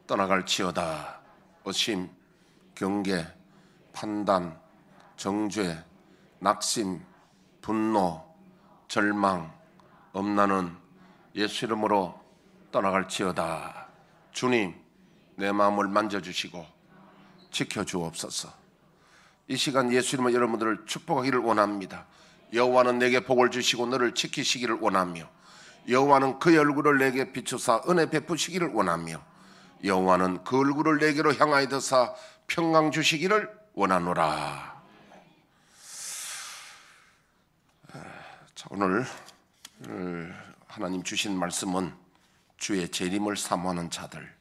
떠나갈지어다. 의심, 경계, 판단, 정죄, 낙심, 분노, 절망, 엄난은 예수 이름으로 떠나갈지어다. 주님, 내 마음을 만져주시고 지켜주옵소서. 이 시간 예수 이름으로 여러분들을 축복하기를 원합니다. 여호와는 내게 복을 주시고 너를 지키시기를 원하며, 여호와는 그의 얼굴을 내게 비추사 은혜 베푸시기를 원하며, 여호와는 그 얼굴을 내게로 향하여 드사 평강 주시기를 원하노라. 자, 오늘 하나님 주신 말씀은 주의 재림을 사모하는 자들.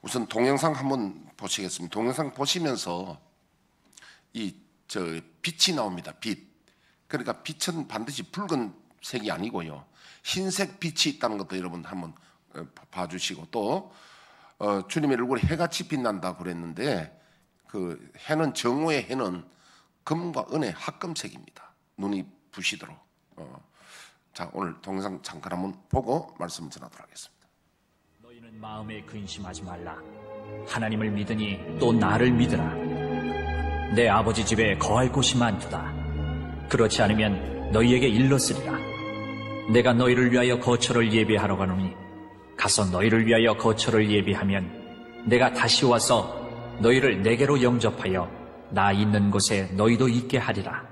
우선 동영상 한번 보시겠습니다. 동영상 보시면서 빛이 나옵니다. 빛. 그러니까 빛은 반드시 붉은색이 아니고요, 흰색 빛이 있다는 것도 여러분 한번 봐주시고, 또 주님의 얼굴에 해같이 빛난다 그랬는데, 그 해는, 정오의 해는 금과 은의 합금색입니다. 눈이 부시도록. 자, 오늘 동영상 잠깐 한번 보고 말씀 전하도록 하겠습니다. 너희는 마음에 근심하지 말라. 하나님을 믿으니 또 나를 믿으라. 내 아버지 집에 거할 곳이 많도다. 그렇지 않으면 너희에게 일렀으리라. 내가 너희를 위하여 거처를 예비하러 가노니, 가서 너희를 위하여 거처를 예비하면 내가 다시 와서 너희를 내게로 영접하여 나 있는 곳에 너희도 있게 하리라.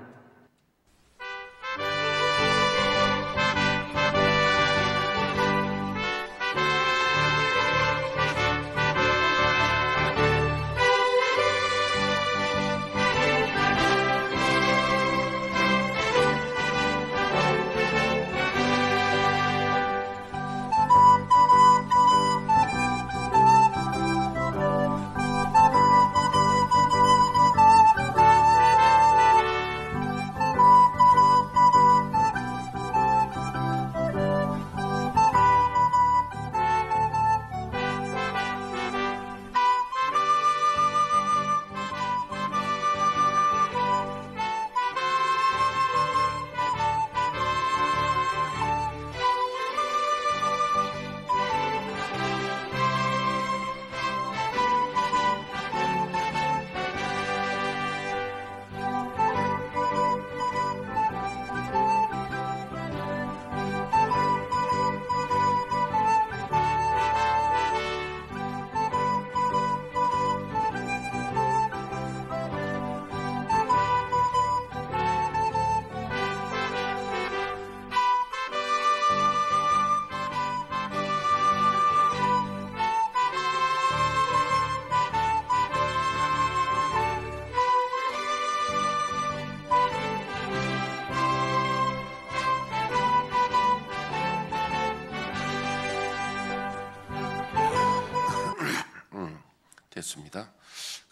됐습니다.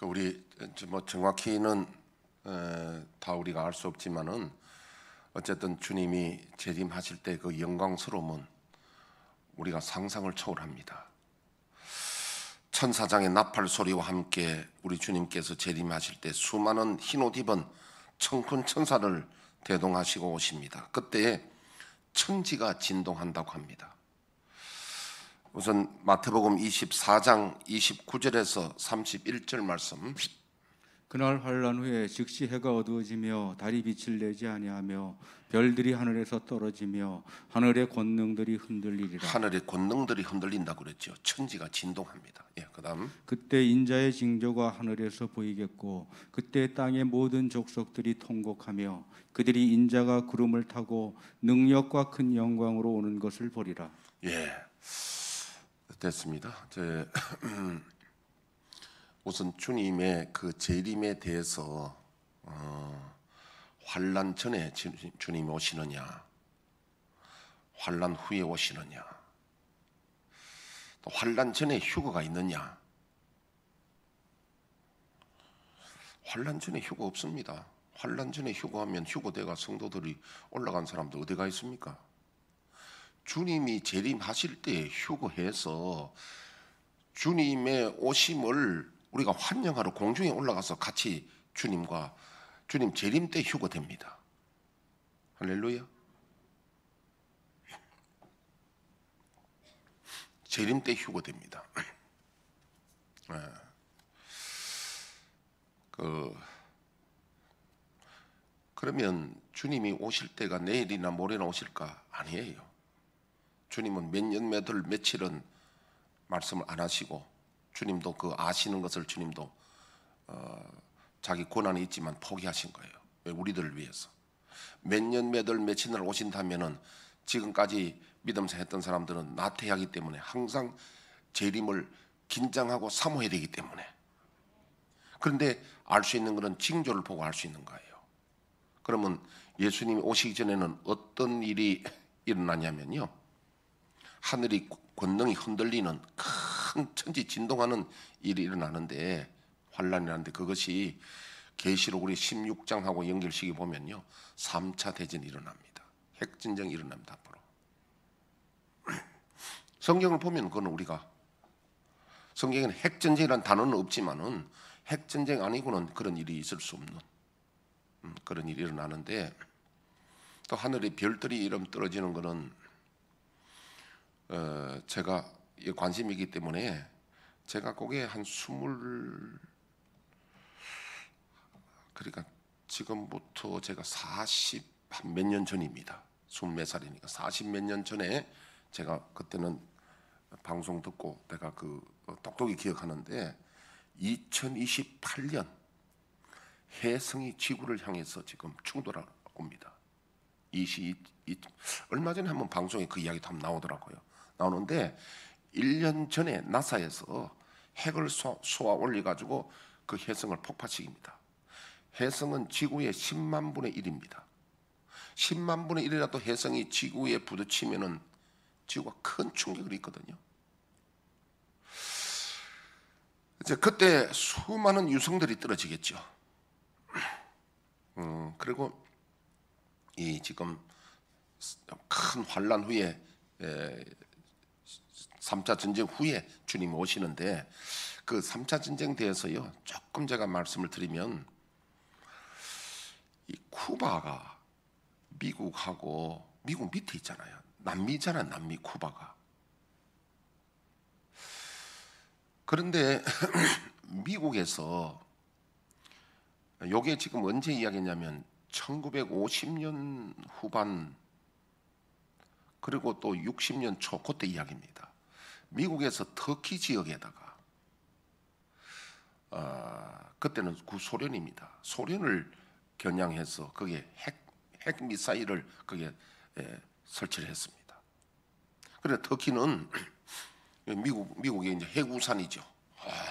우리 정확히는 다 우리가 알 수 없지만은, 어쨌든 주님이 재림하실 때 그 영광스러움은 우리가 상상을 초월합니다. 천사장의 나팔 소리와 함께 우리 주님께서 재림하실 때 수많은 흰옷 입은 청군 천사를 대동하시고 오십니다. 그때 천지가 진동한다고 합니다. 우선 마태복음 24장 29절에서 31절 말씀. 그날 환란 후에 즉시 해가 어두워지며 달이 빛을 내지 아니하며 별들이 하늘에서 떨어지며 하늘의 권능들이 흔들리리라. 하늘의 권능들이 흔들린다고 그랬죠. 천지가 진동합니다. 그다음. 그때 인자의 징조가 하늘에서 보이겠고 그때 땅의 모든 족속들이 통곡하며 그들이 인자가 구름을 타고 능력과 큰 영광으로 오는 것을 보리라. 됐습니다. 우선 주님의 그 재림에 대해서 환란 전에 주님이 오시느냐, 환란 후에 오시느냐, 또 환란 전에 휴거가 있느냐. 환란 전에 휴거 없습니다. 환란 전에 휴거하면 휴거대가 성도들이 올라간 사람들 어디가 있습니까? 주님이 재림하실 때 휴거해서 주님의 오심을 우리가 환영하러 공중에 올라가서 같이 주님 재림 때 휴거됩니다. 할렐루야. 재림 때 휴거됩니다. 그러면 주님이 오실 때가 내일이나 모레나 오실까? 아니에요. 주님은 몇 년, 몇 월, 며칠은 말씀을 안 하시고, 주님도 그 아시는 것을 주님도 자기 권한이 있지만 포기하신 거예요. 왜? 우리들을 위해서. 몇 년, 몇 월, 며칠을 오신다면은 지금까지 믿으면서 했던 사람들은 나태하기 때문에 항상 재림을 긴장하고 사모해야 되기 때문에. 그런데 알 수 있는 것은 징조를 보고 알 수 있는 거예요. 그러면 예수님이 오시기 전에는 어떤 일이 일어나냐면요, 하늘이 권능이 흔들리는 큰 천지 진동하는 일이 일어나는데, 환란이 나는데, 그것이 계시록 우리 16장하고 연결시켜 보면요 3차 대전이 일어납니다. 핵전쟁이 일어납니다. 앞으로 성경을 보면 그건 우리가, 성경에는 핵전쟁이라는 단어는 없지만은 핵전쟁 아니고는 그런 일이 있을 수 없는 그런 일이 일어나는데, 또 하늘에 별들이 이름 떨어지는 것은 제가 관심이기 때문에 제가 그게 한 20, 그러니까 지금부터 제가 40 몇 년 전입니다. 20몇 살이니까 40 몇 년 전에 제가 그때는 방송 듣고 내가 그 똑똑히 기억하는데, 2028년 혜성이 지구를 향해서 지금 충돌하고 옵니다. 얼마 전에 한번 방송에 그 이야기도 한번 나오더라고요. 나오는데 1년 전에 나사에서 핵을 쏘아 올려가지고 그 혜성을 폭파시킵니다. 혜성은 지구의 10만 분의 1입니다. 10만 분의 1이라도 혜성이 지구에 부딪히면은 지구가 큰 충격을 입거든요. 이제 그때 수많은 유성들이 떨어지겠죠. 그리고 이 지금 큰 환란 후에 3차 전쟁 후에 주님이 오시는데, 그 3차 전쟁 대해서요 조금 제가 말씀을 드리면, 이 쿠바가 미국하고, 미국 밑에 있잖아요. 남미잖아요. 남미 쿠바가. 그런데 미국에서 요게 지금 언제 이야기냐면 1950년 후반 그리고 또 60년 초 그때 이야기입니다. 미국에서 터키 지역에다가 그때는 구소련입니다. 소련을 겨냥해서 거기에 핵 미사일을 거기에 설치를 했습니다. 그래서 터키는 미국의 이제 핵우산이죠.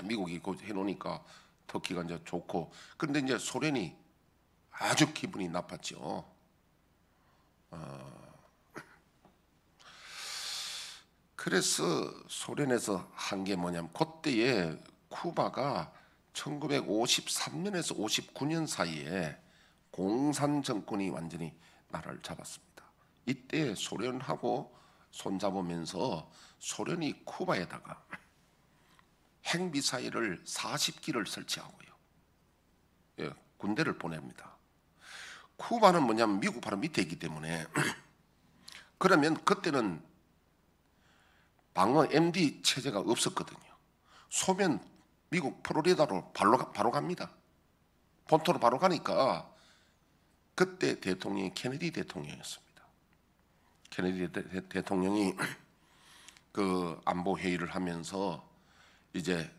미국이 그 해놓으니까 터키가 이제 좋고, 그런데 이제 소련이 아주 기분이 나빴죠. 그래서 소련에서 한 게 뭐냐면, 그때에 쿠바가 1953년에서 59년 사이에 공산 정권이 완전히 나라를 잡았습니다. 이때 소련하고 손잡으면서 소련이 쿠바에다가 핵미사일을 40기를 설치하고요, 군대를 보냅니다. 쿠바는 뭐냐면 미국 바로 밑에 있기 때문에 그러면 그때는 방어 MD 체제가 없었거든요. 소면 미국 플로리다로 바로 갑니다. 본토로 바로 가니까 그때 대통령이 케네디 대통령이었습니다. 케네디 대통령이 그 안보 회의를 하면서 이제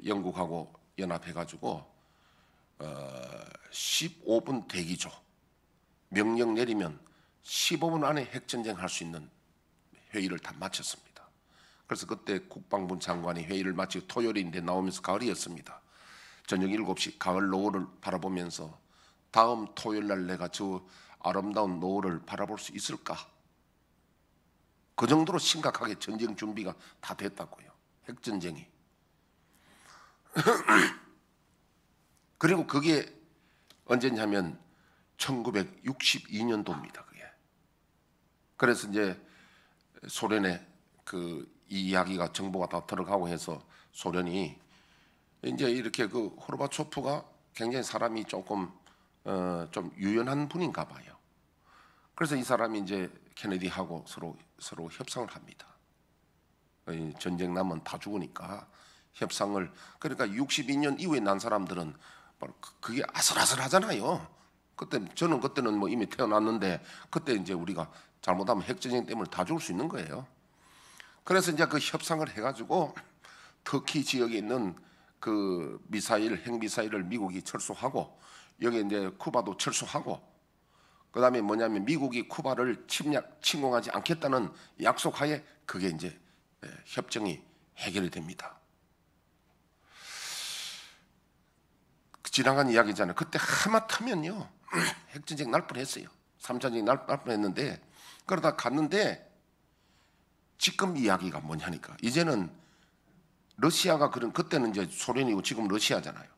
영국하고 연합해가지고 15분 대기조, 명령 내리면 15분 안에 핵전쟁 할 수 있는 회의를 다 마쳤습니다. 그래서 그때 국방부 장관이 회의를 마치고 토요일인데 나오면서 가을이었습니다. 저녁 7시 가을 노을을 바라보면서 다음 토요일 날 내가 저 아름다운 노을을 바라볼 수 있을까? 그 정도로 심각하게 전쟁 준비가 다 됐다고요. 핵전쟁이. 그리고 그게 언제냐면 1962년도입니다. 그게. 그래서 이제 소련의 그 이 이야기가 정보가 다 들어가고 해서 소련이 이제 이렇게 그 호르바초프가 굉장히 사람이 조금 좀 유연한 분인가 봐요. 그래서 이 사람이 이제 케네디하고 서로 협상을 합니다. 전쟁 나면 다 죽으니까 협상을, 그러니까 62년 이후에 난 사람들은 바로 그게 아슬아슬하잖아요. 저는 그때는 뭐 이미 태어났는데, 그때 이제 우리가 잘못하면 핵전쟁 때문에 다 죽을 수 있는 거예요. 그래서 이제 그 협상을 해가지고 터키 지역에 있는 그 핵미사일을 미국이 철수하고, 여기 이제 쿠바도 철수하고, 그 다음에 뭐냐면 미국이 쿠바를 침공하지 않겠다는 약속하에 그게 이제 협정이 해결이 됩니다. 지나간 이야기잖아요. 그때 하마터면요 핵전쟁 날 뻔했어요. 3차 전쟁 날 뻔했는데, 그러다 갔는데 지금 이야기가 뭐냐니까, 이제는 러시아가 그때는 이제 소련이고 지금 러시아잖아요.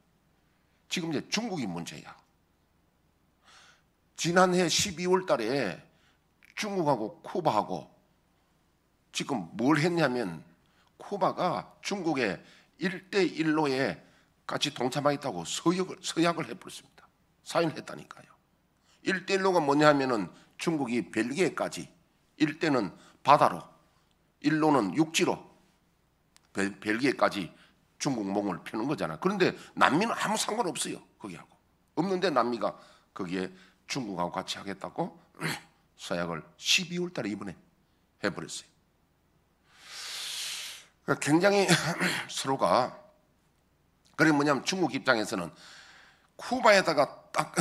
지금 이제 중국이 문제야. 지난해 12월 달에 중국하고 쿠바하고 지금 뭘 했냐면, 쿠바가 중국의 1대1로에 같이 동참하겠다고 서약을 해버렸습니다. 사인했다니까요. 1대1로가 뭐냐 하면은 중국이 벨기에까지, 1대는 바다로, 1로는 육지로 벨기에까지 중국 목을 펴는 거잖아. 그런데 남미는 아무 상관없어요. 거기하고. 없는데 남미가 거기에 중국하고 같이 하겠다고 서약을 12월 달에 이번에 해버렸어요. 그러니까 굉장히 서로가, 그게 뭐냐면 중국 입장에서는 쿠바에다가 딱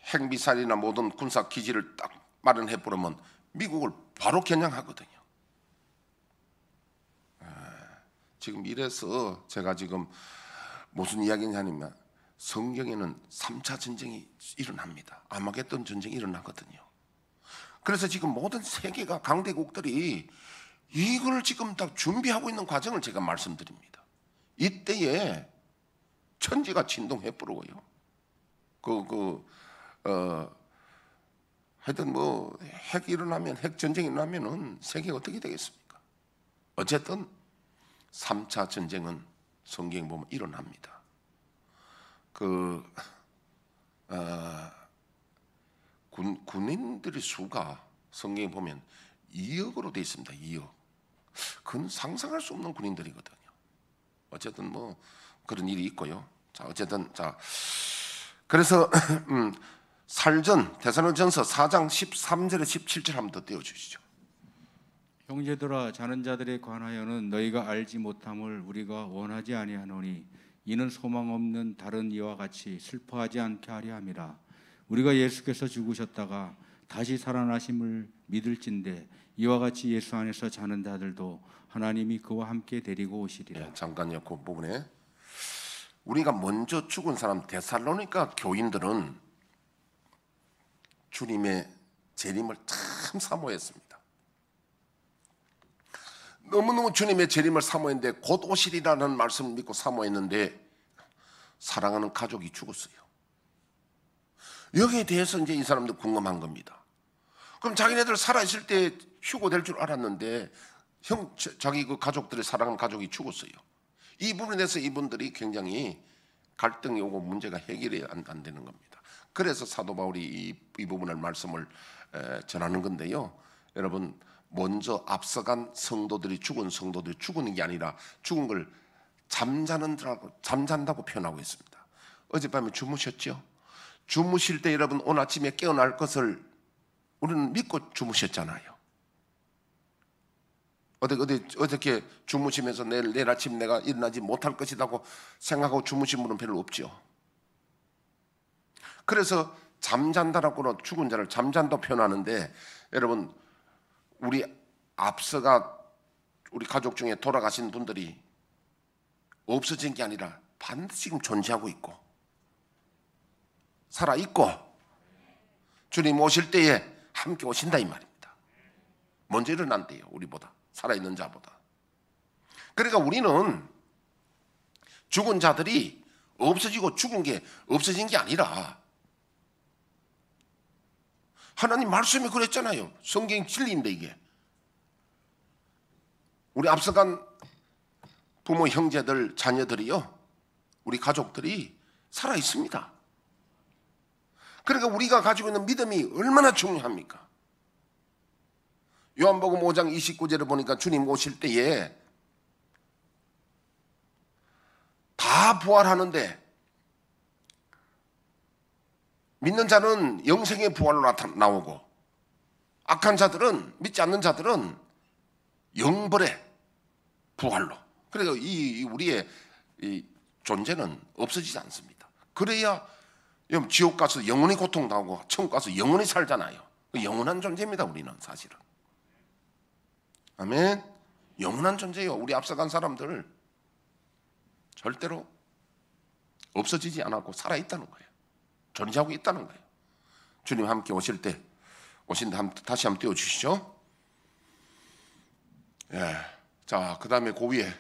핵미사일이나 모든 군사 기지를 딱 마련해 버리면 미국을 바로 겨냥하거든요. 지금 이래서 제가 지금 무슨 이야기냐면, 성경에는 3차 전쟁이 일어납니다. 아마겟돈 전쟁이 일어나거든요. 그래서 지금 모든 세계가, 강대국들이 이걸 지금 다 준비하고 있는 과정을 제가 말씀드립니다. 이때에 천지가 진동해 버리고요. 하여튼 뭐 핵 전쟁이 일어나면은 세계가 어떻게 되겠습니까? 어쨌든 3차 전쟁은 성경에 보면 일어납니다. 군인들의 수가 성경에 보면 2억으로 되어 있습니다. 2억. 그건 상상할 수 없는 군인들이거든요. 어쨌든 뭐 그런 일이 있고요. 자, 어쨌든 그래서 데살로니가전서 4장 13절에 17절 한번 더 띄워주시죠. 형제들아, 자는 자들에 관하여는 너희가 알지 못함을 우리가 원하지 아니하노니, 이는 소망 없는 다른 이와 같이 슬퍼하지 않게 하려 함이라. 우리가 예수께서 죽으셨다가 다시 살아나심을 믿을진대, 이와 같이 예수 안에서 자는 자들도 하나님이 그와 함께 데리고 오시리라. 잠깐요. 그 부분에 우리가 먼저 죽은 사람 데살로니가 교인들은 주님의 재림을 참 사모했습니다. 너무너무 주님의 재림을 사모했는데, 곧 오시리라는 말씀을 믿고 사모했는데 사랑하는 가족이 죽었어요. 여기에 대해서 이제 이 사람들 궁금한 겁니다. 그럼 자기네들 살아있을 때 휴고될 줄 알았는데 자기 그 가족들의 사랑하는 가족이 죽었어요. 이 부분에 대해서 이분들이 굉장히 갈등이 오고 문제가 해결이 안 되는 겁니다. 그래서 사도 바울이 이 부분을 말씀을 전하는 건데요. 여러분, 먼저 앞서간 죽은 성도들이 죽은 게 아니라 죽은 걸 잠잔다고 표현하고 있습니다. 어젯밤에 주무셨죠? 주무실 때 여러분 오늘 아침에 깨어날 것을 우리는 믿고 주무셨잖아요. 어떻게 주무시면서 내일 아침 내가 일어나지 못할 것이라고 생각하고 주무신 분은 별로 없죠. 그래서 잠잔다라고 죽은 자를 잠잔다 표현하는데, 여러분, 우리 가족 중에 돌아가신 분들이 없어진 게 아니라 반드시 지금 존재하고 있고 살아있고 주님 오실 때에 함께 오신다 이 말입니다. 먼저 일어난대요. 우리보다, 살아있는 자보다. 그러니까 우리는 죽은 자들이 없어지고 죽은 게 없어진 게 아니라, 하나님 말씀이 그랬잖아요. 성경 진리인데, 이게 우리 앞서간 부모, 형제들, 자녀들이요, 우리 가족들이 살아 있습니다. 그러니까 우리가 가지고 있는 믿음이 얼마나 중요합니까? 요한복음 5장 29절을 보니까 주님 오실 때에 다 부활하는데 믿는 자는 영생의 부활로 나오고 악한 자들은, 믿지 않는 자들은 영벌의 부활로. 그래서 우리의 이 존재는 없어지지 않습니다. 그래야 지옥 가서 영원히 고통당하고 천국 가서 영원히 살잖아요. 영원한 존재입니다. 우리는 사실은. 아멘. 영원한 존재예요. 우리 앞서간 사람들 절대로 없어지지 않았고 살아있다는 거예요. 존재하고 있다는 거예요. 주님 함께 오실 때, 다시 한번 띄워주시죠. 예. 자, 그 다음에 그 위에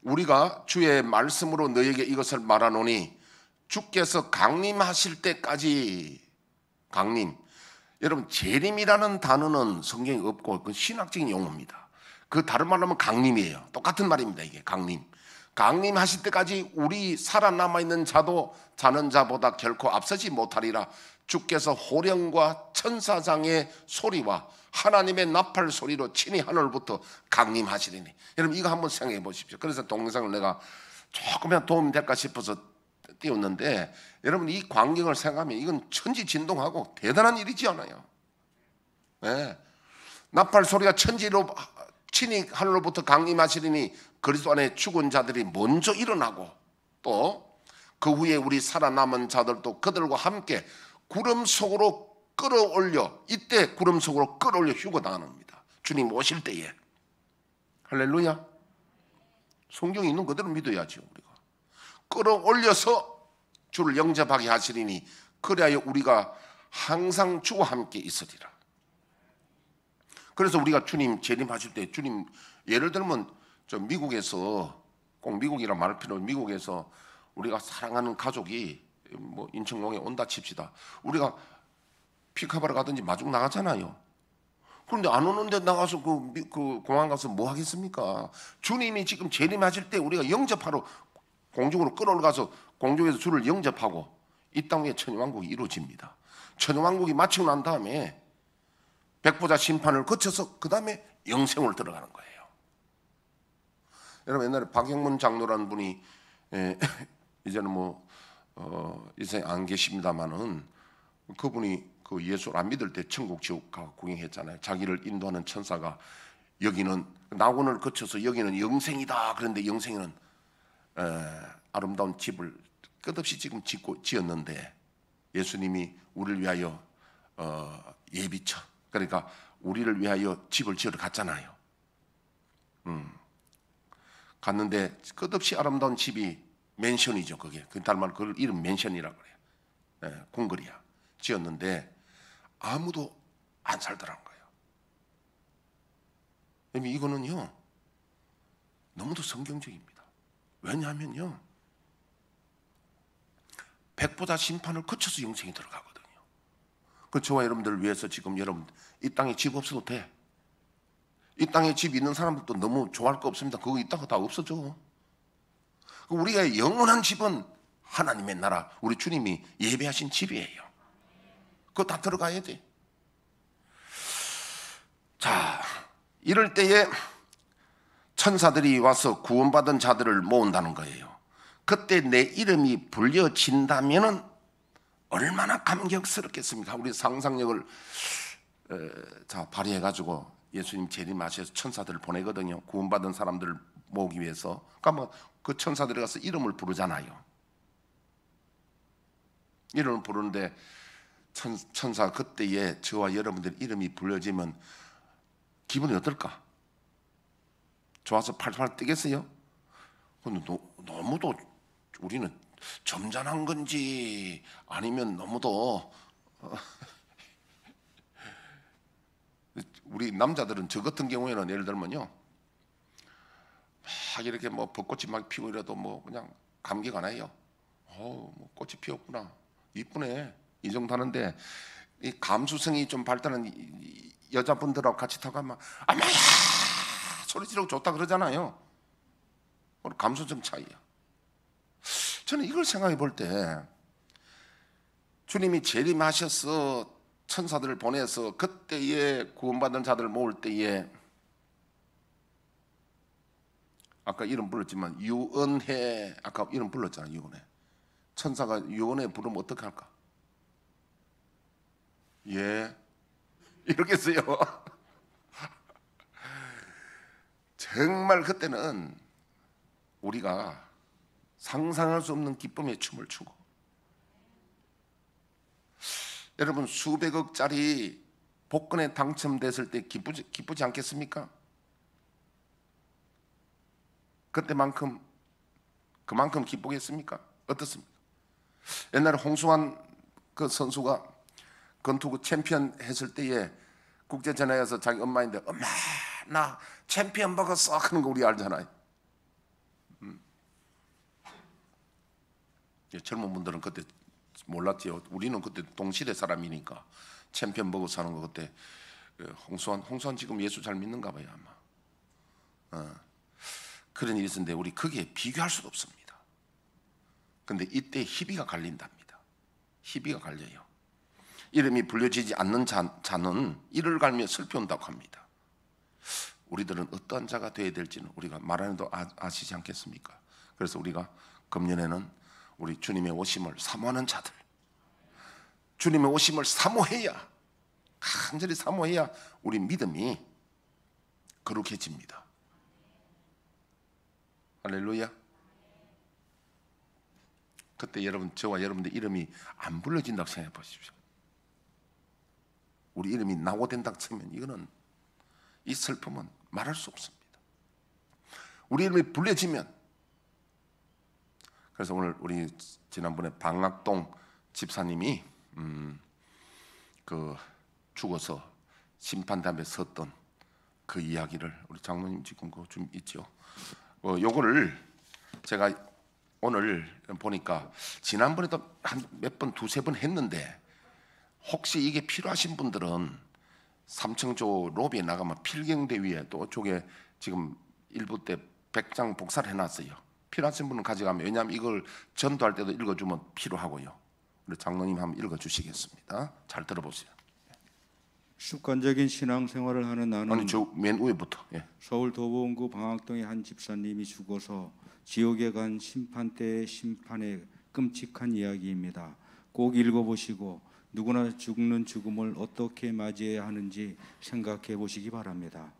우리가 주의 말씀으로 너에게 이것을 말하노니 주께서 강림하실 때까지. 강림, 여러분 재림이라는 단어는 성경에 없고 그건 신학적인 용어입니다. 그 다른 말로 하면 강림이에요. 똑같은 말입니다. 이게 강림. 강림하실 때까지 우리 살아남아있는 자도 자는 자보다 결코 앞서지 못하리라. 주께서 호령과 천사장의 소리와 하나님의 나팔 소리로 친히 하늘부터 강림하시리니. 여러분 이거 한번 생각해 보십시오. 그래서 동영상을 내가 조금이라도 도움이 될까 싶어서 띄웠는데, 여러분 이 광경을 생각하면 이건 천지진동하고 대단한 일이지 않아요? 네. 나팔 소리가 천지로 친히 하늘로부터 강림하시리니 그리스도 안에 죽은 자들이 먼저 일어나고 또 그 후에 우리 살아남은 자들도 그들과 함께 구름 속으로 끌어올려, 이때 구름 속으로 끌어올려 휴거당합니다. 주님 오실 때에. 할렐루야. 성경에 있는 그대로 믿어야죠. 우리가 끌어올려서 주를 영접하게 하시리니 그래야 우리가 항상 주와 함께 있으리라. 그래서 우리가 주님 재림하실 때, 주님 예를 들면 저 미국에서, 꼭 미국이라 말할 필요 없는, 미국에서 우리가 사랑하는 가족이 뭐 인천공에 온다 칩시다. 우리가 픽업하러 가든지 마중 나가잖아요. 그런데 안 오는데 나가서 그 공항 가서 뭐 하겠습니까? 주님이 지금 재림하실 때 우리가 영접하러 공중으로 끌어올라가서 공중에서 주를 영접하고 이 땅 위에 천년왕국이 이루어집니다. 천년왕국이 마치고 난 다음에 백보자 심판을 거쳐서 그 다음에 영생으로 들어가는 거예요. 여러분 옛날에 박영문 장로라는 분이 이제는 이 세상에 안 계십니다만은 그분이 그 예수를 안 믿을 때 천국 지옥 가고 구경했잖아요. 자기를 인도하는 천사가 여기는 낙원을 거쳐서 여기는 영생이다. 그런데 영생은 아름다운 집을 끝없이 지금 지었는데 예수님이 우리를 위하여 예비처, 그러니까 우리를 위하여 집을 지으러 갔잖아요. 갔는데 끝없이 아름다운 집이 맨션이죠. 그게 다른 말로 그 이름 맨션이라고 그래요. 궁궐이야. 지었는데 아무도 안 살더라는 거예요. 이거는요 너무도 성경적입니다. 왜냐하면요 백보자 심판을 거쳐서 영생이 들어가거든요. 그 저와 여러분들을 위해서 지금 여러분 이 땅에 집 없어도 돼. 이 땅에 집 있는 사람들도 너무 좋아할 거 없습니다. 그거 있다가 다 없어져. 우리가 영원한 집은 하나님의 나라, 우리 주님이 예배하신 집이에요. 그거 다 들어가야 돼. 자, 이럴 때에 천사들이 와서 구원받은 자들을 모은다는 거예요. 그때 내 이름이 불려진다면은 얼마나 감격스럽겠습니까? 우리 상상력을 발휘해가지고 예수님 재림하셔서 천사들을 보내거든요. 구원받은 사람들을 모으기 위해서. 그러니까 그 천사들이 가서 이름을 부르잖아요. 이름을 부르는데 천사 그때에 저와 여러분들 이름이 불려지면 기분이 어떨까? 좋아서 팔팔 뛰겠어요? 근데 너무도 우리는 점잖은 건지 아니면 너무도 우리 남자들은 저 같은 경우에는 예를 들면요 막 이렇게 벚꽃이 막 피고 이래도 그냥 감격 안 해요. 꽃이 피었구나, 이쁘네, 이 정도 하는데 이 감수성이 좀 발달한 여자분들하고 같이 타고 가면 아마야 소리 지르고 좋다 그러잖아요. 감수성 차이야. 저는 이걸 생각해 볼 때 주님이 재림하셔서 천사들을 보내서 그때에 구원받은 자들 모을 때에 아까 이름 불렀지만 유언해, 아까 이름 불렀잖아. 유언해. 천사가 유언해 부르면 어떻게 할까? 예, 이러겠어요. 정말 그때는 우리가 상상할 수 없는 기쁨의 춤을 추고, 여러분 수백억짜리 복권에 당첨됐을 때 기쁘지 않겠습니까? 그때만큼 그만큼 기쁘겠습니까? 어떻습니까? 옛날에 홍수환 그 선수가 건투구 챔피언 했을 때에 국제 전화해서 자기 엄마인데 엄마 나 챔피언 먹었어 하는 거 우리 알잖아요. 젊은 분들은 그때 몰랐지요. 우리는 그때 동시대 사람이니까 챔피언 먹어서 하는 거 그때 홍수환 지금 예수 잘 믿는가 봐요 아마. 그런 일이 있었는데 우리 그게 비교할 수도 없습니다. 근데 이때 희비가 갈린답니다. 희비가 갈려요. 이름이 불려지지 않는 자는 이를 갈며 슬퍼온다고 합니다. 우리들은 어떠한 자가 되어야 될지는 우리가 말 안 해도 아시지 않겠습니까? 그래서 우리가 금년에는 우리 주님의 오심을 사모하는 자들, 주님의 오심을 사모해야, 간절히 사모해야 우리 믿음이 거룩해집니다. 할렐루야. 그때 여러분, 저와 여러분들 이름이 안 불러진다고 생각해 보십시오. 우리 이름이 낙오된다고 치면 이거는, 이 슬픔은 말할 수 없습니다. 우리 이름이 불려지면, 그래서 오늘 우리 지난번에 방학동 집사님이 그 죽어서 심판담에 섰던 그 이야기를 우리 장로님 지금 그거 좀 있죠. 요거를 제가 오늘 보니까 지난번에도 한 몇 번, 두세 번 했는데 혹시 이게 필요하신 분들은 3층 로비에 나가면 필경대 위에 또 쪽에 지금 일부 때 100장 복사를 해놨어요. 필요하신 분은 가져가면, 왜냐하면 이걸 전도할 때도 읽어주면 필요하고요. 우리 장로님 한번 읽어주시겠습니다. 잘 들어보세요. 습관적인 신앙생활을 하는 나는, 아니 저 맨 위에부터. 예. 서울 도보원구 방학동의 한 집사님이 죽어서 지옥에 간 심판대의 심판의 끔찍한 이야기입니다. 꼭 읽어보시고 누구나 죽는 죽음을 어떻게 맞이해야 하는지 생각해 보시기 바랍니다.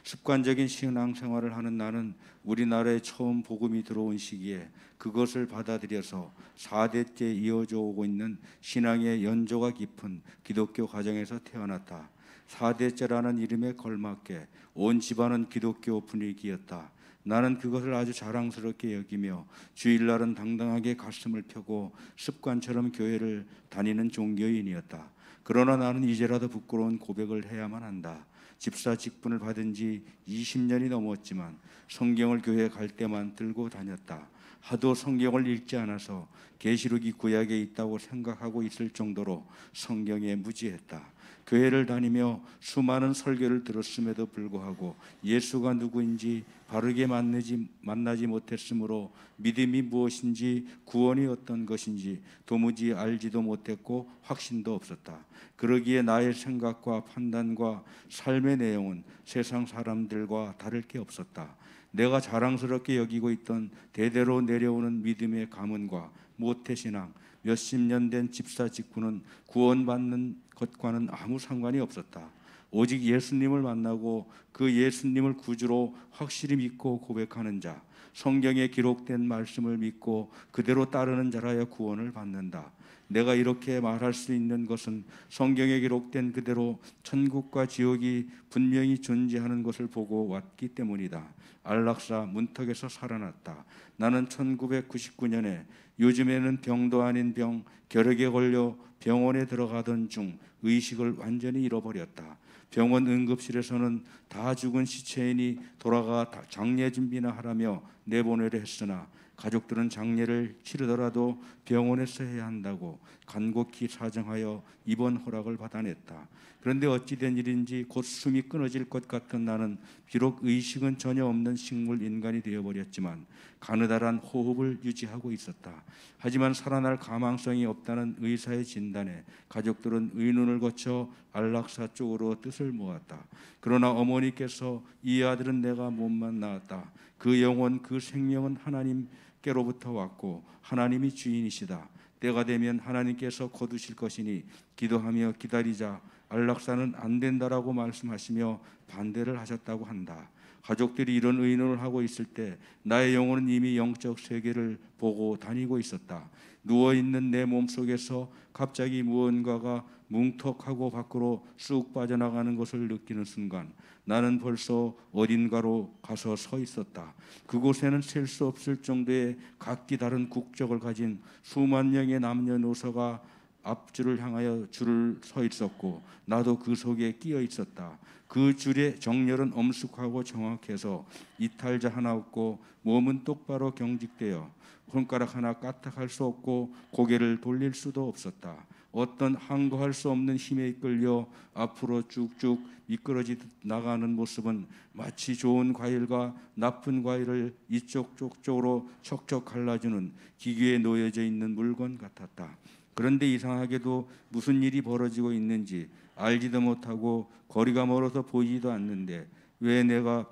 습관적인 신앙생활을 하는 나는 우리나라에 처음 복음이 들어온 시기에 그것을 받아들여서 4대째 이어져 오고 있는 신앙의 연조가 깊은 기독교 가정에서 태어났다. 4대째라는 이름에 걸맞게 온 집안은 기독교 분위기였다. 나는 그것을 아주 자랑스럽게 여기며 주일날은 당당하게 가슴을 펴고 습관처럼 교회를 다니는 종교인이었다. 그러나 나는 이제라도 부끄러운 고백을 해야만 한다. 집사 직분을 받은 지 20년이 넘었지만 성경을 교회에 갈 때만 들고 다녔다. 하도 성경을 읽지 않아서 계시록이 구약에 있다고 생각하고 있을 정도로 성경에 무지했다. 교회를 다니며 수많은 설교를 들었음에도 불구하고 예수가 누구인지 바르게 만나지 못했으므로 믿음이 무엇인지 구원이 어떤 것인지 도무지 알지도 못했고 확신도 없었다. 그러기에 나의 생각과 판단과 삶의 내용은 세상 사람들과 다를 게 없었다. 내가 자랑스럽게 여기고 있던 대대로 내려오는 믿음의 가문과 모태신앙, 몇십 년 된 집사 직분은 구원받는 것과는 아무 상관이 없었다. 오직 예수님을 만나고 그 예수님을 구주로 확실히 믿고 고백하는 자, 성경에 기록된 말씀을 믿고 그대로 따르는 자라야 구원을 받는다. 내가 이렇게 말할 수 있는 것은 성경에 기록된 그대로 천국과 지옥이 분명히 존재하는 것을 보고 왔기 때문이다. 안락사 문턱에서 살아났다. 나는 1999년에 요즘에는 병도 아닌 병, 결핵에 걸려 병원에 들어가던 중 의식을 완전히 잃어버렸다. 병원 응급실에서는 다 죽은 시체인이 돌아가 장례 준비나 하라며 내보내려 했으나 가족들은 장례를 치르더라도 병원에서 해야 한다고 간곡히 사정하여 입원 허락을 받아냈다. 그런데 어찌된 일인지 곧 숨이 끊어질 것 같은 나는 비록 의식은 전혀 없는 식물 인간이 되어버렸지만 가느다란 호흡을 유지하고 있었다. 하지만 살아날 가망성이 없다는 의사의 진단에 가족들은 의논을 거쳐 안락사 쪽으로 뜻을 모았다. 그러나 어머니께서 이 아들은 내가 몸만 낳았다. 그 영혼, 그 생명은 하나님께로부터 왔고 하나님이 주인이시다. 때가 되면 하나님께서 거두실 것이니 기도하며 기다리자. 안락사는 안 된다라고 말씀하시며 반대를 하셨다고 한다. 가족들이 이런 의논을 하고 있을 때 나의 영혼은 이미 영적 세계를 보고 다니고 있었다. 누워있는 내 몸속에서 갑자기 무언가가 뭉턱하고 밖으로 쑥 빠져나가는 것을 느끼는 순간 나는 벌써 어딘가로 가서 서 있었다. 그곳에는 셀 수 없을 정도의 각기 다른 국적을 가진 수만 명의 남녀노소가 앞줄을 향하여 줄을 서 있었고 나도 그 속에 끼어 있었다. 그 줄의 정렬은 엄숙하고 정확해서 이탈자 하나 없고 몸은 똑바로 경직되어 손가락 하나 까딱할 수 없고 고개를 돌릴 수도 없었다. 어떤 항거할 수 없는 힘에 이끌려 앞으로 쭉쭉 미끄러지듯 나가는 모습은 마치 좋은 과일과 나쁜 과일을 이쪽 저쪽으로 척척 갈라주는 기계에 놓여져 있는 물건 같았다. 그런데 이상하게도 무슨 일이 벌어지고 있는지 알지도 못하고 거리가 멀어서 보이지도 않는데 왜 내가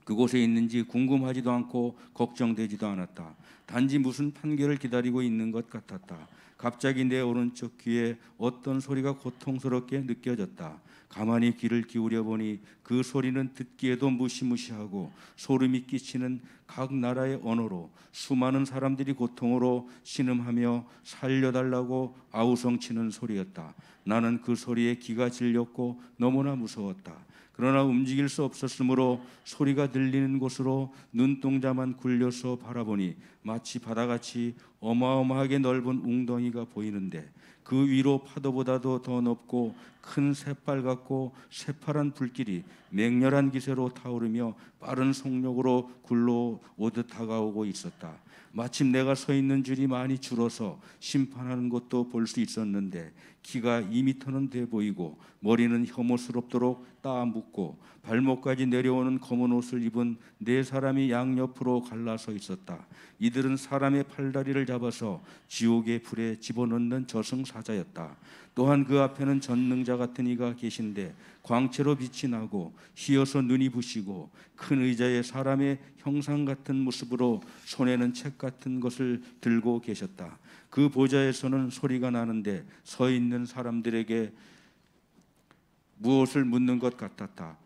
그곳에 있는지 궁금하지도 않고 걱정되지도 않았다. 단지 무슨 판결을 기다리고 있는 것 같았다. 갑자기 내 오른쪽 귀에 어떤 소리가 고통스럽게 느껴졌다. 가만히 귀를 기울여 보니 그 소리는 듣기에도 무시무시하고 소름이 끼치는 각 나라의 언어로 수많은 사람들이 고통으로 신음하며 살려달라고 아우성치는 소리였다. 나는 그 소리에 귀가 질렸고 너무나 무서웠다. 그러나 움직일 수 없었으므로 소리가 들리는 곳으로 눈동자만 굴려서 바라보니 마치 바다같이 어마어마하게 넓은 웅덩이가 보이는데 그 위로 파도보다도 더 높고 큰 새빨갛고 새파란 불길이 맹렬한 기세로 타오르며 빠른 속력으로 굴러오듯 다가오고 있었다. 마침 내가 서 있는 줄이 많이 줄어서 심판하는 것도 볼 수 있었는데 키가 2미터는 돼 보이고 머리는 혐오스럽도록 따묻고 발목까지 내려오는 검은 옷을 입은 네 사람이 양옆으로 갈라서 있었다. 이들은 사람의 팔다리를 잡아서 지옥의 불에 집어넣는 저승사자였다. 또한 그 앞에는 전능자 같은 이가 계신데 광채로 빛이 나고 휘어서 눈이 부시고 큰 의자에 사람의 형상 같은 모습으로 손에는 책 같은 것을 들고 계셨다. 그 보좌에서는 소리가 나는데 서 있는 사람들에게 무엇을 묻는 것 같았다.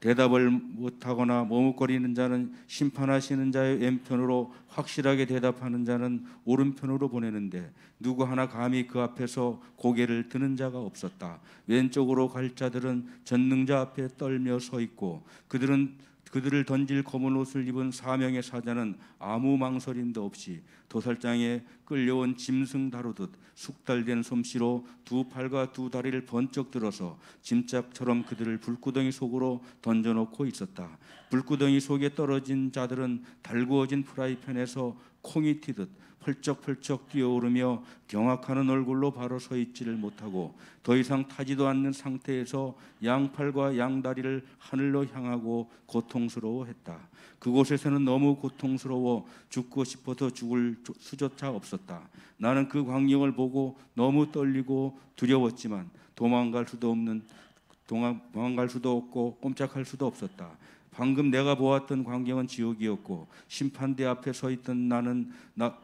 대답을 못하거나 머뭇거리는 자는 심판하시는 자의 왼편으로 확실하게 대답하는 자는 오른편으로 보내는데 누구 하나 감히 그 앞에서 고개를 드는 자가 없었다. 왼쪽으로 갈 자들은 전능자 앞에 떨며 서 있고 그들을 던질 검은 옷을 입은 사명의 사자는 아무 망설임도 없이 도살장에 끌려온 짐승 다루듯 숙달된 솜씨로 두 팔과 두 다리를 번쩍 들어서 짐짝처럼 그들을 불구덩이 속으로 던져놓고 있었다. 불구덩이 속에 떨어진 자들은 달구어진 프라이팬에서 콩이 튀듯 펄쩍펄쩍 뛰어오르며 경악하는 얼굴로 바로 서 있지를 못하고 더 이상 타지도 않는 상태에서 양팔과 양다리를 하늘로 향하고 고통스러워했다. 그곳에서는 너무 고통스러워 죽고 싶어서 죽을 수조차 없었다. 나는 그 광경을 보고 너무 떨리고 두려웠지만 도망갈 수도 없고 꼼짝할 수도 없었다. 방금 내가 보았던 광경은 지옥이었고 심판대 앞에 서 있던 나는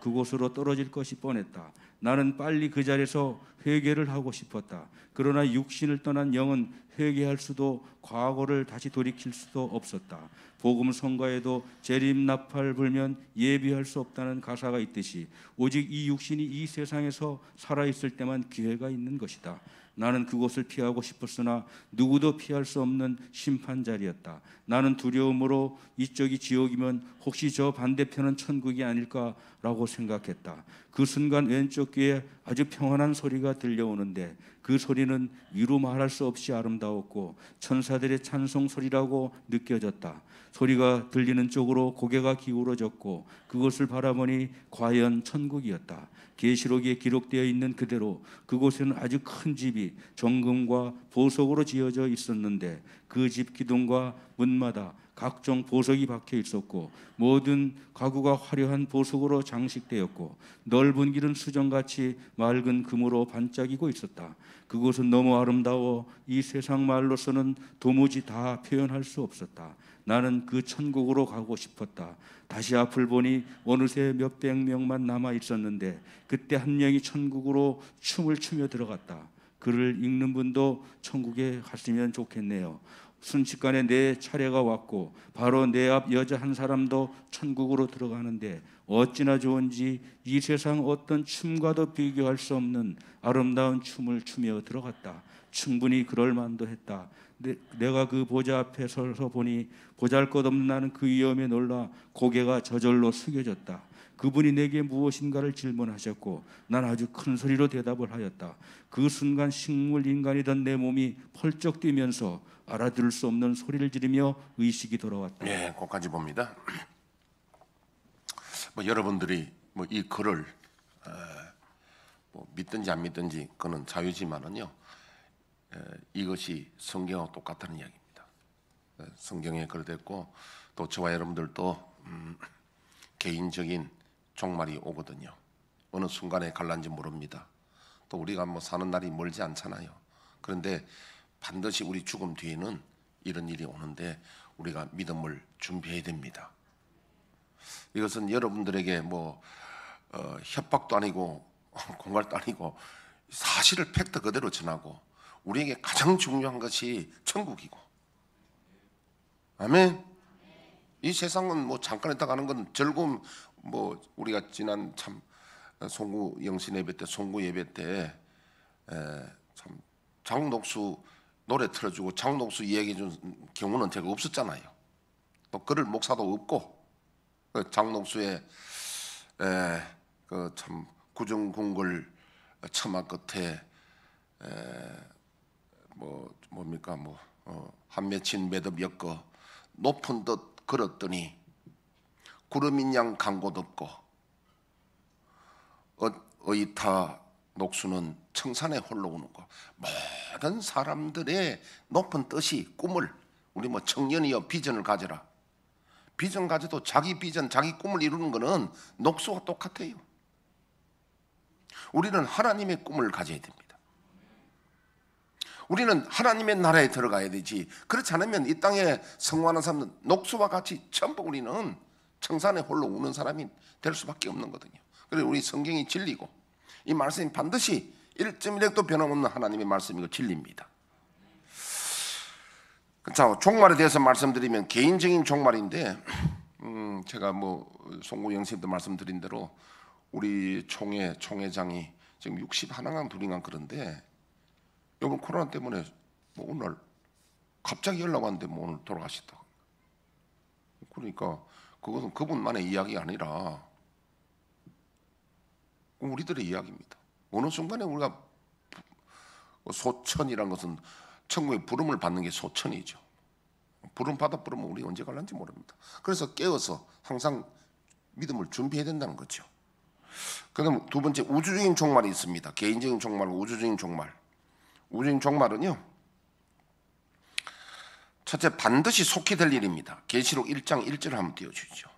그곳으로 떨어질 것이 뻔했다. 나는 빨리 그 자리에서 회개를 하고 싶었다. 그러나 육신을 떠난 영은 회개할 수도 과거를 다시 돌이킬 수도 없었다. 복음 성가에도 재림나팔 불면 예비할 수 없다는 가사가 있듯이 오직 이 육신이 이 세상에서 살아있을 때만 기회가 있는 것이다. 나는 그곳을 피하고 싶었으나 누구도 피할 수 없는 심판 자리였다. 나는 두려움으로 이쪽이 지옥이면 혹시 저 반대편은 천국이 아닐까라고 생각했다. 그 순간 왼쪽 저쪽 귀에 아주 평안한 소리가 들려오는데 그 소리는 이루 말할 수 없이 아름다웠고 천사들의 찬송 소리라고 느껴졌다. 소리가 들리는 쪽으로 고개가 기울어졌고 그곳을 바라보니 과연 천국이었다. 계시록에 기록되어 있는 그대로 그곳에는 아주 큰 집이 정금과 보석으로 지어져 있었는데 그 집 기둥과 문마다 각종 보석이 박혀 있었고 모든 가구가 화려한 보석으로 장식되었고 넓은 길은 수정같이 맑은 금으로 반짝이고 있었다. 그곳은 너무 아름다워 이 세상 말로서는 도무지 다 표현할 수 없었다. 나는 그 천국으로 가고 싶었다. 다시 앞을 보니 어느새 몇백 명만 남아 있었는데 그때 한 명이 천국으로 춤을 추며 들어갔다. 글을 읽는 분도 천국에 갔으면 좋겠네요. 순식간에 내 차례가 왔고 바로 내 앞 여자 한 사람도 천국으로 들어가는데 어찌나 좋은지 이 세상 어떤 춤과도 비교할 수 없는 아름다운 춤을 추며 들어갔다. 충분히 그럴 만도 했다. 내가 그 보좌 앞에 서서 보니 보잘것없는 나는 그 위엄에 놀라 고개가 저절로 숙여졌다. 그분이 내게 무엇인가를 질문하셨고 난 아주 큰 소리로 대답을 하였다. 그 순간 식물 인간이던 내 몸이 펄쩍 뛰면서 알아들을 수 없는 소리를 지르며 의식이 돌아왔다. 네, 거기까지 봅니다. 여러분들이 이 글을 믿든지 안 믿든지 그는 자유지만은요, 이것이 성경하고 똑같다는 이야기입니다. 성경에 그랬고 또 저와 여러분들도 개인적인 종말이 오거든요. 어느 순간에 갈란지 모릅니다. 또 우리가 사는 날이 멀지 않잖아요. 그런데 반드시 우리 죽음 뒤에는 이런 일이 오는데 우리가 믿음을 준비해야 됩니다. 이것은 여러분들에게 협박도 아니고 공갈도 아니고 사실을 팩트 그대로 전하고 우리에게 가장 중요한 것이 천국이고, 아멘. 이 세상은 잠깐 있다 가는 건 즐거움. 우리가 지난 참 송구 영신 예배 때, 송구 예배 때 참 장녹수 노래 틀어주고 장녹수 이야기해 준 경우는 제가 없었잖아요. 또 그럴 목사도 없고, 장녹수의 그 참 구정궁궐 처마 끝에 한 맺힌 매듭 엮어 높은 듯 걸었더니 구름인 양 간 곳 없고 어이타 녹수는 청산에 홀로 오는 거. 모든 사람들의 높은 뜻이 꿈을, 우리 청년이여 비전을 가져라. 비전 가져도 자기 비전, 자기 꿈을 이루는 거는 녹수와 똑같아요. 우리는 하나님의 꿈을 가져야 됩니다. 우리는 하나님의 나라에 들어가야 되지. 그렇지 않으면 이 땅에 성공하는 사람은 녹수와 같이 전부 우리는 청산에 홀로 우는 사람이 될 수밖에 없는 거거든요. 그래서 우리 성경이 진리고 이 말씀이 반드시 1.1핵도 변함없는 하나님의 말씀이고 진리입니다. 자, 종말에 대해서 말씀드리면 개인적인 종말인데, 제가 송구 영신도 말씀드린 대로 우리 총회장이 지금 61인가 2인가 그런데 이번 코로나 때문에 오늘 갑자기 연락 왔는데 오늘 돌아가셨다. 그러니까 그것은 그분만의 이야기가 아니라 우리들의 이야기입니다. 어느 순간에 우리가 소천이라는 것은 천국의 부름을 받는 게 소천이죠. 부름 받아 부르면 우리 언제 갈란지 모릅니다. 그래서 깨어서 항상 믿음을 준비해야 된다는 거죠. 그다음 두 번째, 우주적인 종말이 있습니다. 개인적인 종말과 우주적인 종말. 우주적인 종말은요, 첫째, 반드시 속히 될 일입니다. 계시록 1장 1절을 한번 띄워주시죠.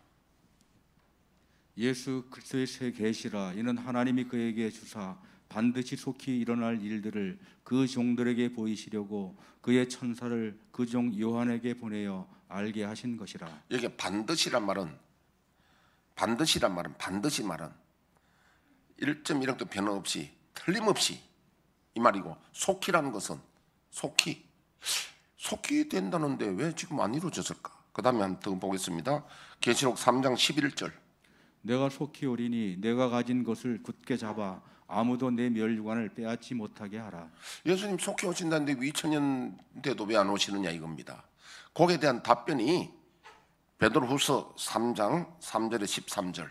예수 그리스도의 새 계시라. 이는 하나님이 그에게 주사 반드시 속히 일어날 일들을 그 종들에게 보이시려고 그의 천사를 그 종 요한에게 보내어 알게 하신 것이라. 여기 반드시란 말은 반드시 말은 1.1억도 변화 없이 틀림없이 이 말이고, 속히라는 것은 속히 된다는데 왜 지금 안 이루어졌을까? 그 다음에 한번 더 보겠습니다. 계시록 3장 11절. 내가 속히 오리니 내가 가진 것을 굳게 잡아 아무도 내 멸류관을 빼앗지 못하게 하라. 예수님 속히 오신다는데 2000년 돼도 왜 안 오시느냐 이겁니다. 거기에 대한 답변이 베드로후서 3장 3절에 13절.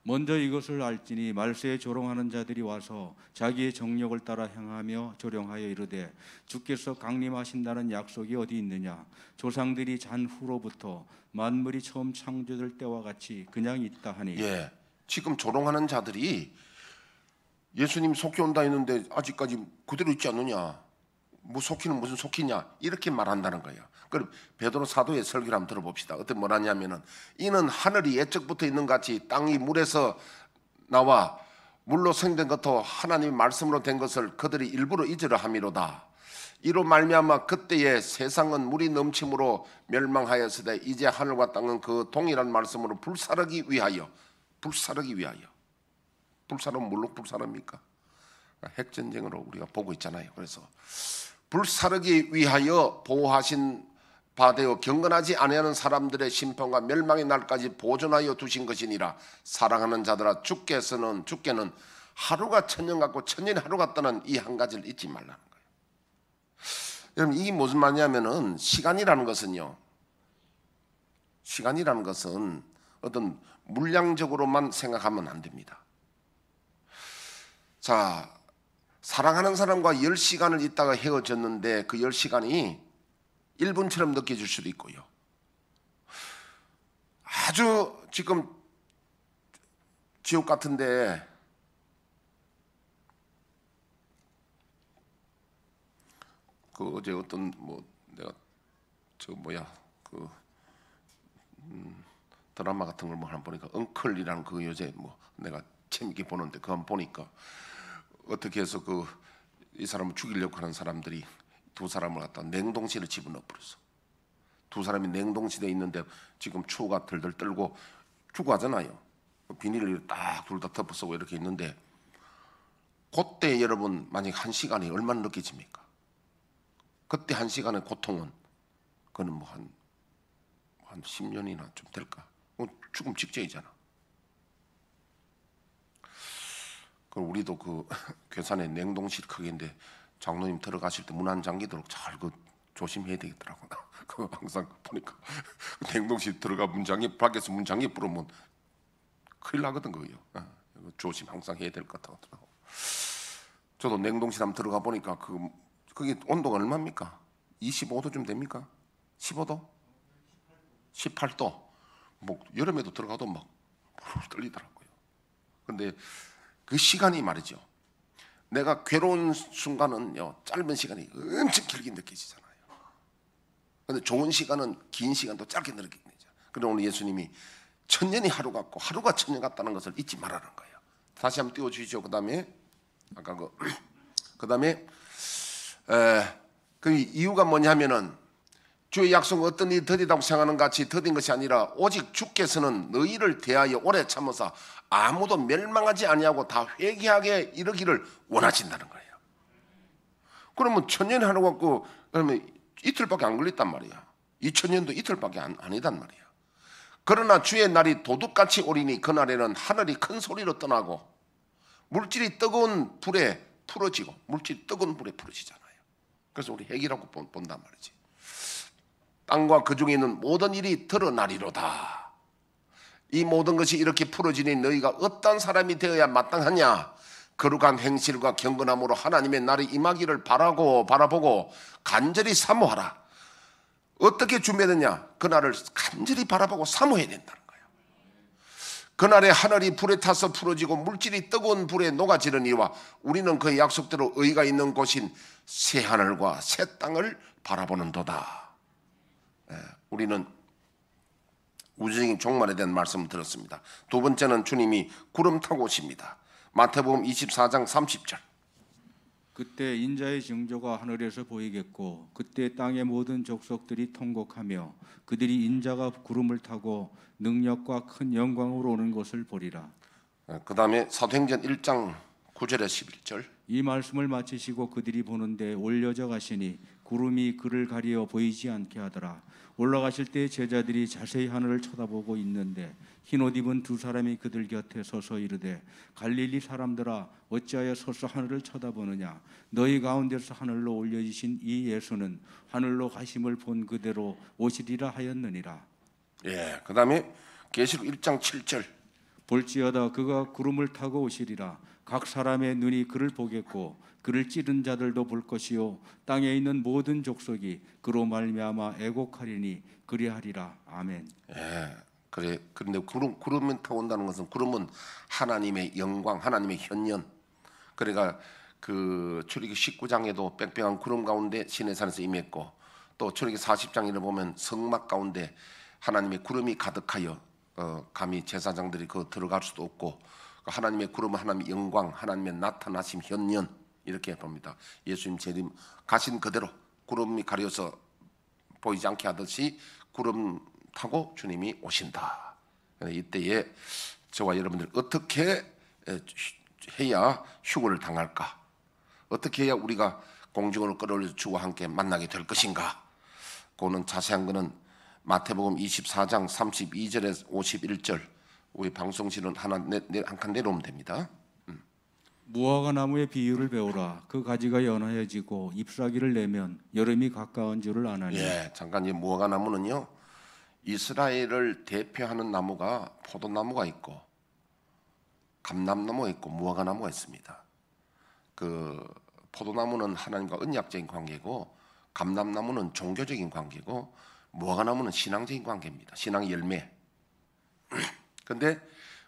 먼저 이것을 알지니 말세에 조롱하는 자들이 와서 자기의 정력을 따라 행하며 조롱하여 이르되 주께서 강림하신다는 약속이 어디 있느냐. 조상들이 잔 후로부터 만물이 처음 창조될 때와 같이 그냥 있다 하니. 예, 지금 조롱하는 자들이 예수님 속히 온다 했는데 아직까지 그대로 있지 않느냐. 뭐 속히는 무슨 속히냐 이렇게 말한다는 거예요. 그럼 베드로 사도의 설교를 한번 들어봅시다. 어떻게 뭐라냐면은 이는 하늘이 옛적부터 있는 같이 땅이 물에서 나와 물로 생된 것도 하나님의 말씀으로 된 것을 그들이 일부러 잊으려 함이로다. 이로 말미암아 그때의 세상은 물이 넘침으로 멸망하였으되 이제 하늘과 땅은 그 동일한 말씀으로 불사르기 위하여 불사르면 뭘로 불사릅니까? 핵전쟁으로 우리가 보고 있잖아요. 그래서 불사르기 위하여 보호하신 바되어 경건하지 아니하는 사람들의 심판과 멸망의 날까지 보존하여 두신 것이니라. 사랑하는 자들아 주께는 하루가 천년 같고 천년이 하루 같다는 이 한 가지를 잊지 말라는 거예요. 여러분 이게 무슨 말이냐면은 시간이라는 것은 어떤 물량적으로만 생각하면 안 됩니다. 자, 사랑하는 사람과 10시간을 있다가 헤어졌는데 그 10시간이 1분처럼 느껴질 수도 있고요. 아주 지금 지옥 같은데 그 어제 어떤 내가 드라마 같은 걸 한번 보니까 엉클이라는 그 요새 내가 재밌게 보는데 그거 한번 보니까 어떻게 해서 이 사람을 죽이려고 하는 사람들이 두 사람을 갖다 냉동실에 집어넣어 버렸어. 두 사람이 냉동실에 있는데 지금 추가 들들 떨고 죽어가잖아요. 비닐을 딱 둘 다 덮어쓰고 이렇게 있는데 그때 여러분 만약 1시간이 얼마나 느껴집니까? 그때 1시간의 고통은 그거는 한 10년이나 좀 될까? 죽음 직전이잖아. 그럼 우리도 괴산에 냉동실 크기인데 장로님 들어가실 때 문 안 잠기도록 잘 조심해야 되겠더라고. 그 항상 보니까 냉동실 들어가 밖에서 문 잠기 부르면 큰일 나거든 그거요. 조심 항상 해야 될 것 같더라고. 저도 냉동실 한번 들어가 보니까 그게 온도가 얼마입니까? 25도쯤 됩니까? 15도? 18도. 여름에도 들어가도 막 떨리더라고요. 근데 그 시간이 말이죠. 내가 괴로운 순간은요, 짧은 시간이 엄청 길게 느껴지잖아요. 근데 좋은 시간은 긴 시간도 짧게 느껴지죠. 그런데 오늘 예수님이 천년이 하루 같고 하루가 천년 같다는 것을 잊지 말라는 거예요. 다시 한번 띄워주시죠. 그 다음에 그 이유가 뭐냐면은 주의 약속은 어떤 일이 더디다고 생각하는 같이 더딘 것이 아니라 오직 주께서는 너희를 대하여 오래 참으사 아무도 멸망하지 아니하고 다 회개하게 이르기를 원하신다는 거예요. 그러면 천년이 하루 같고 그러면 이틀밖에 안 걸렸단 말이야. 2000년도 이틀밖에 아니단 말이야. 그러나 주의 날이 도둑같이 오리니 그날에는 하늘이 큰 소리로 떠나고 물질이 뜨거운 불에 풀어지고 물질이 뜨거운 불에 풀어지잖아요. 그래서 우리 핵이라고 본단 말이지. 땅과 그 중에 있는 모든 일이 드러나리로다. 이 모든 것이 이렇게 풀어지니 너희가 어떤 사람이 되어야 마땅하냐? 거룩한 행실과 경건함으로 하나님의 날이 임하기를 바라보고 간절히 사모하라. 어떻게 준비되냐? 그날을 간절히 바라보고 사모해야 된다는 거예요. 그날에 하늘이 불에 타서 풀어지고 물질이 뜨거운 불에 녹아지르니와 우리는 그의 약속대로 의가 있는 곳인 새 하늘과 새 땅을 바라보는도다. 우리는 우주적인 종말에 대한 말씀을 들었습니다. 두 번째는 주님이 구름 타고 오십니다. 마태복음 24장 30절. 그때 인자의 징조가 하늘에서 보이겠고 그때 땅의 모든 족속들이 통곡하며 그들이 인자가 구름을 타고 능력과 큰 영광으로 오는 것을 보리라. 그 다음에 사도행전 1장 9절에 11절. 이 말씀을 마치시고 그들이 보는데 올려져 가시니 구름이 그를 가리어 보이지 않게 하더라. 올라가실 때 제자들이 자세히 하늘을 쳐다보고 있는데 흰옷 입은 두 사람이 그들 곁에 서서 이르되 갈릴리 사람들아 어찌하여 서서 하늘을 쳐다보느냐. 너희 가운데서 하늘로 올려지신 이 예수는 하늘로 가심을 본 그대로 오시리라 하였느니라. 그 다음에 계시록 1장 7절. 볼지어다 그가 구름을 타고 오시리라. 각 사람의 눈이 그를 보겠고 그를 찌른 자들도 볼 것이요 땅에 있는 모든 족속이 그로 말미암아 애곡하리니 그리하리라. 아멘. 예, 그래. 그런데 구름이 타고 온다는 것은 구름은 하나님의 영광, 하나님의 현현. 그러니까 그 출애굽기 19장에도 뺑뺑한 구름 가운데 시내산에서 임했고, 또 출애굽기 40장에 보면 성막 가운데 하나님의 구름이 가득하여 감히 제사장들이 그 들어갈 수도 없고, 하나님의 구름은 하나님의 영광, 하나님의 나타나심 현현 이렇게 봅니다. 예수님 재림 가신 그대로 구름이 가려서 보이지 않게 하듯이 구름 타고 주님이 오신다. 이때에 저와 여러분들 어떻게 해야 휴거를 당할까? 어떻게 해야 우리가 공중으로 끌어올려 주와 함께 만나게 될 것인가? 그거는 자세한 거는 마태복음 24장 32절에서 51절 우리 방송실은 한 칸 내려오면 됩니다. 무화과 나무의 비유를 배우라. 그 가지가 연하여지고 잎사귀를 내면 여름이 가까운 줄을 아나니. 예, 잠깐 이 무화과 나무는요, 이스라엘을 대표하는 나무가 포도나무가 있고 감람나무가 있고 무화과 나무가 있습니다. 그 포도나무는 하나님과 언약적인 관계고, 감람나무는 종교적인 관계고, 무화과 나무는 신앙적인 관계입니다. 신앙 열매. 근데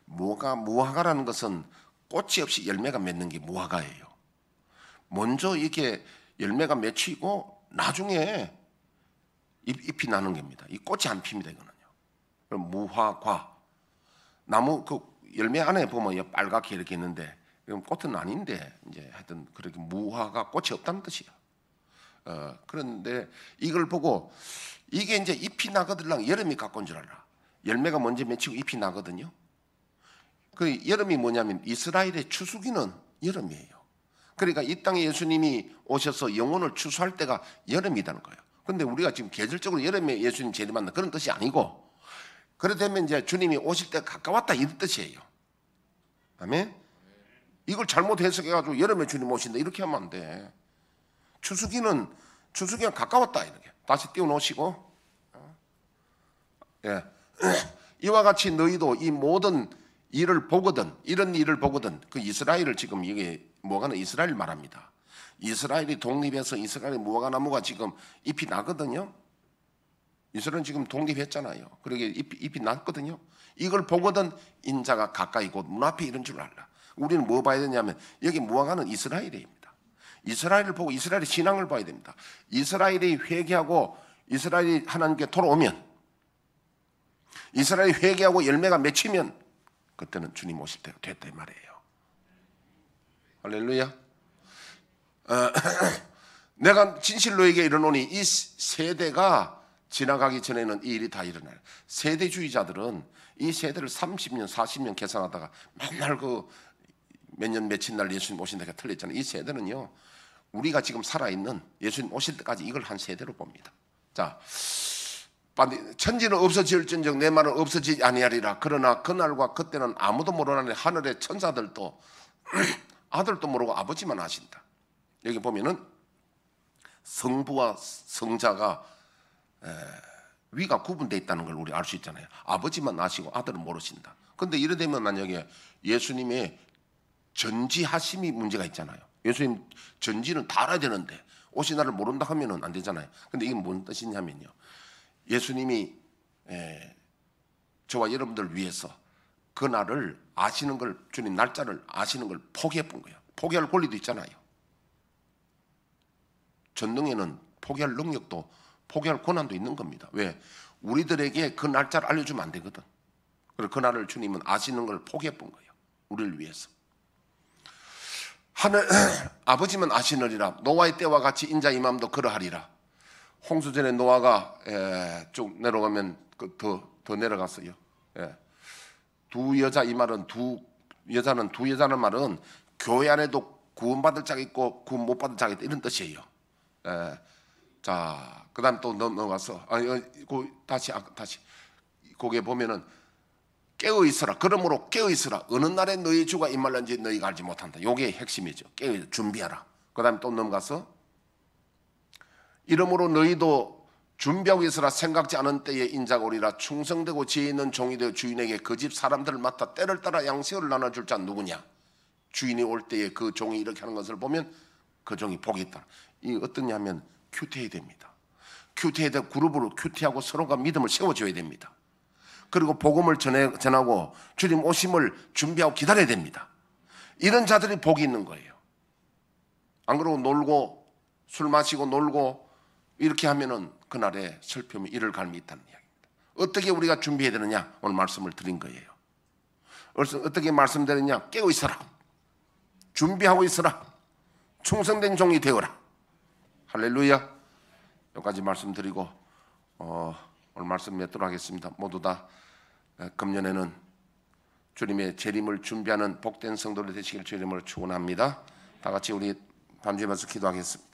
무화과라는 것은 꽃이 없이 열매가 맺는 게 무화과예요. 먼저 이렇게 열매가 맺히고 나중에 잎이 나는 겁니다. 이 꽃이 안 핍니다, 이거는요. 그럼 무화과 나무 그 열매 안에 보면 빨갛게 이렇게 있는데, 그럼 꽃은 아닌데 이제 하여튼 그렇게 무화과 꽃이 없다는 뜻이야. 그런데 이걸 보고 이게 이제 잎이 나거들랑 여름이 가까운 줄 알아. 열매가 먼저 맺히고 잎이 나거든요. 그 여름이 뭐냐면 이스라엘의 추수기는 여름이에요. 그러니까 이 땅에 예수님이 오셔서 영혼을 추수할 때가 여름이라는 거예요. 그런데 우리가 지금 계절적으로 여름에 예수님 재림한다 그런 뜻이 아니고, 그러다면 이제 주님이 오실 때가 가까웠다 이런 뜻이에요. 아멘. 이걸 잘못 해석해가지고 여름에 주님 오신다 이렇게 하면 안 돼. 추수기는 가까웠다 이렇게 다시 띄워놓으시고, 예. 이와 같이 너희도 이 모든 일을 보거든, 이런 일을 보거든. 그 이스라엘을 지금 이게 무화과는 이스라엘 말합니다. 이스라엘이 독립해서 이스라엘의 무화과 나무가 지금 잎이 나거든요. 이스라엘은 지금 독립했잖아요. 그러게 잎이 났거든요. 이걸 보거든 인자가 가까이 곧 문 앞에 이런 줄 알라. 우리는 뭐 봐야 되냐면 여기 무화과는 이스라엘입니다. 이스라엘을 보고 이스라엘의 신앙을 봐야 됩니다. 이스라엘이 회개하고 이스라엘이 하나님께 돌아오면, 이스라엘이 회개하고 열매가 맺히면 그때는 주님 오실 때가 됐다 이 말이에요. 할렐루야. 내가 진실로 너에게 이르노니 이 세대가 지나가기 전에는 이 일이 다 일어나요. 세대주의자들은 이 세대를 30년 40년 계산하다가 맨날 그 몇 년 며칠 날 예수님 오신다가 틀렸잖아요. 이 세대는요, 우리가 지금 살아있는 예수님 오실 때까지 이걸 한 세대로 봅니다. 자, 천지는 없어질진즉 내 말은 없어지지 아니하리라. 그러나 그날과 그때는 아무도 모르나니 하늘의 천사들도 아들도 모르고 아버지만 아신다. 여기 보면은 성부와 성자가 위가 구분되어 있다는 걸 우리 알 수 있잖아요. 아버지만 아시고 아들은 모르신다. 그런데 이래 되면 만약에 예수님의 전지하심이 문제가 있잖아요. 예수님 전지는 다 알아야 되는데 오신 날을 모른다 하면은 안 되잖아요. 근데 이게 뭔 뜻이냐면요, 예수님이 저와 여러분들을 위해서 그 날을 아시는 걸, 주님 날짜를 아시는 걸 포기해 본 거예요. 포기할 권리도 있잖아요. 전능에는 포기할 능력도 포기할 권한도 있는 겁니다. 왜? 우리들에게 그 날짜를 알려주면 안 되거든. 그래서 그 날을 주님은 아시는 걸 포기해 본 거예요. 우리를 위해서. 하늘 아버지만 아시느리라. 노아의 때와 같이 인자 임함도 그러하리라. 홍수전에 노아가 쭉 내려가면 더 내려갔어요. 두 여자, 이 말은 두 여자는 말은 교회 안에도 구원받을 자가 있고 구원 못 받을 자가 있다 이런 뜻이에요. 자, 그다음 또 넘어가서 다시 거기에 보면은 깨어 있으라. 그러므로 깨어 있으라. 어느 날에 너희 주가 임할는지 너희가 알지 못한다. 요게 핵심이죠. 깨어 준비하라. 그다음 또 넘어가서 이러므로 너희도 준비하고 있으라. 생각지 않은 때에 인자가 오리라. 충성되고 지혜 있는 종이 되어 주인에게 그 집 사람들을 맡아 때를 따라 양식을 나눠줄 자 누구냐. 주인이 올 때에 그 종이 이렇게 하는 것을 보면 그 종이 복이 있다. 이 어떠냐면 큐티해야 됩니다. 큐티해야 되고 그룹으로 큐티하고 서로가 믿음을 세워줘야 됩니다. 그리고 복음을 전하고 주님 오심을 준비하고 기다려야 됩니다. 이런 자들이 복이 있는 거예요. 안 그러고 놀고 술 마시고 놀고 이렇게 하면은 그날에 슬픔이 이를 갈미 있다는 이야기입니다. 어떻게 우리가 준비해야 되느냐 오늘 말씀을 드린 거예요. 어떻게 말씀드렸냐. 깨어 있어라. 준비하고 있어라. 충성된 종이 되어라. 할렐루야. 여기까지 말씀드리고 오늘 말씀 맺도록 하겠습니다. 모두 다 금년에는 주님의 재림을 준비하는 복된 성도들 되시길 주님으로 축원합니다. 다 같이 우리 반주하면서 기도하겠습니다.